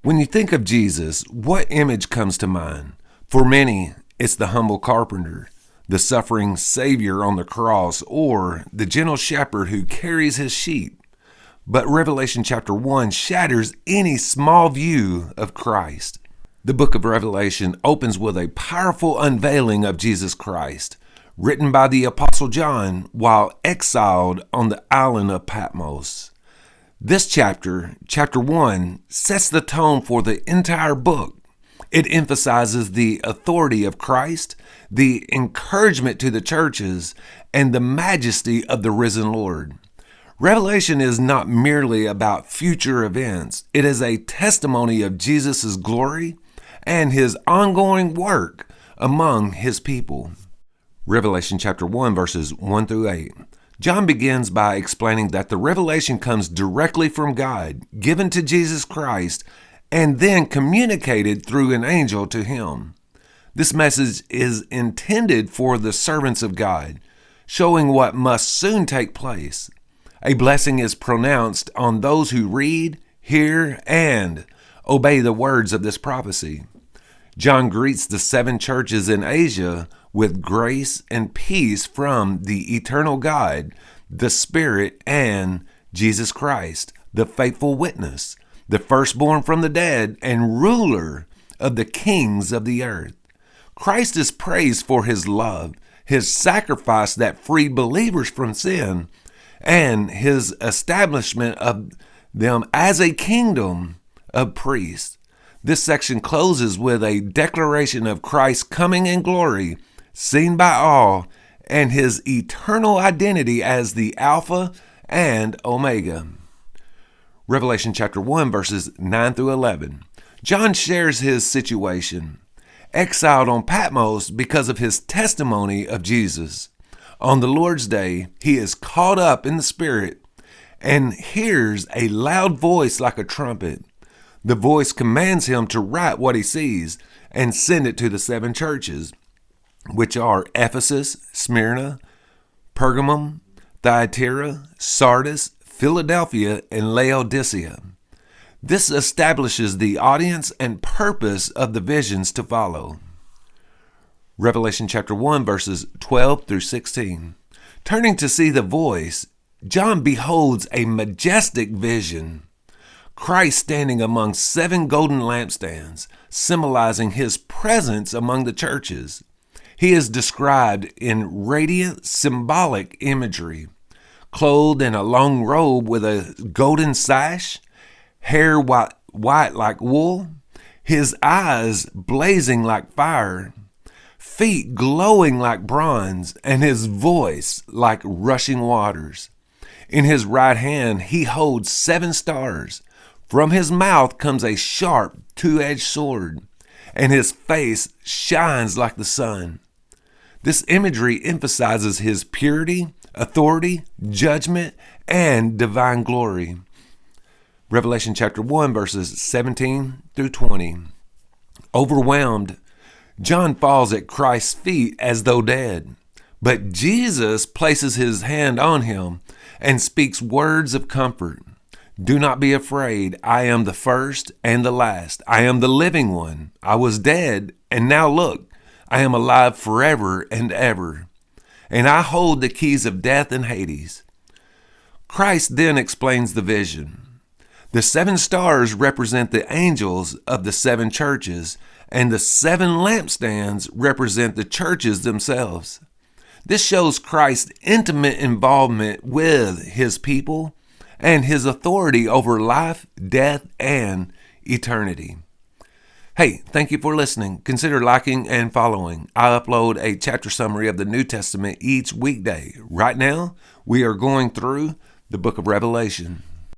When you think of Jesus, what image comes to mind? For many, it's the humble carpenter, the suffering Savior on the cross, or the gentle shepherd who carries his sheep. But Revelation chapter 1 shatters any small view of Christ. The book of Revelation opens with a powerful unveiling of Jesus Christ, written by the Apostle John while exiled on the island of Patmos. This chapter 1, sets the tone for the entire book. It emphasizes the authority of Christ, the encouragement to the churches, and the majesty of the risen Lord. Revelation is not merely about future events. It is a testimony of Jesus' glory and his ongoing work among his people. Revelation chapter 1, verses 1 through 8. John begins by explaining that the revelation comes directly from God, given to Jesus Christ, and then communicated through an angel to him. This message is intended for the servants of God, showing what must soon take place. A blessing is pronounced on those who read, hear, and obey the words of this prophecy. John greets the 7 churches in Asia with grace and peace from the eternal God, the Spirit, and Jesus Christ, the faithful witness, the firstborn from the dead, and ruler of the kings of the earth. Christ is praised for his love, his sacrifice that freed believers from sin, and his establishment of them as a kingdom of priests. This section closes with a declaration of Christ's coming in glory, seen by all, and his eternal identity as the Alpha and Omega. Revelation chapter 1, verses 9 through 11. John shares his situation, exiled on Patmos because of his testimony of Jesus. On the Lord's day, he is caught up in the Spirit and hears a loud voice like a trumpet. The voice commands him to write what he sees and send it to the 7 churches, which are Ephesus, Smyrna, Pergamum, Thyatira, Sardis, Philadelphia, and Laodicea. This establishes the audience and purpose of the visions to follow. Revelation chapter 1, verses 12 through 16. Turning to see the voice, John beholds a majestic vision. Christ standing among 7 golden lampstands, symbolizing his presence among the churches. He is described in radiant, symbolic imagery, clothed in a long robe with a golden sash, hair white like wool, his eyes blazing like fire, feet glowing like bronze, and his voice like rushing waters. In his right hand he holds 7 stars. From his mouth comes a sharp, 2-edged sword, and his face shines like the sun. This imagery emphasizes his purity, authority, judgment, and divine glory. Revelation chapter 1, verses 17 through 20. Overwhelmed, John falls at Christ's feet as though dead. But Jesus places his hand on him and speaks words of comfort. Do not be afraid. I am the first and the last. I am the living one. I was dead, and now look, I am alive forever and ever. And I hold the keys of death and Hades. Christ then explains the vision. The 7 stars represent the angels of the 7 churches, and the 7 lampstands represent the churches themselves. This shows Christ's intimate involvement with his people and his authority over life, death, and eternity. Hey, thank you for listening. Consider liking and following. I upload a chapter summary of the New Testament each weekday. Right now, we are going through the book of Revelation.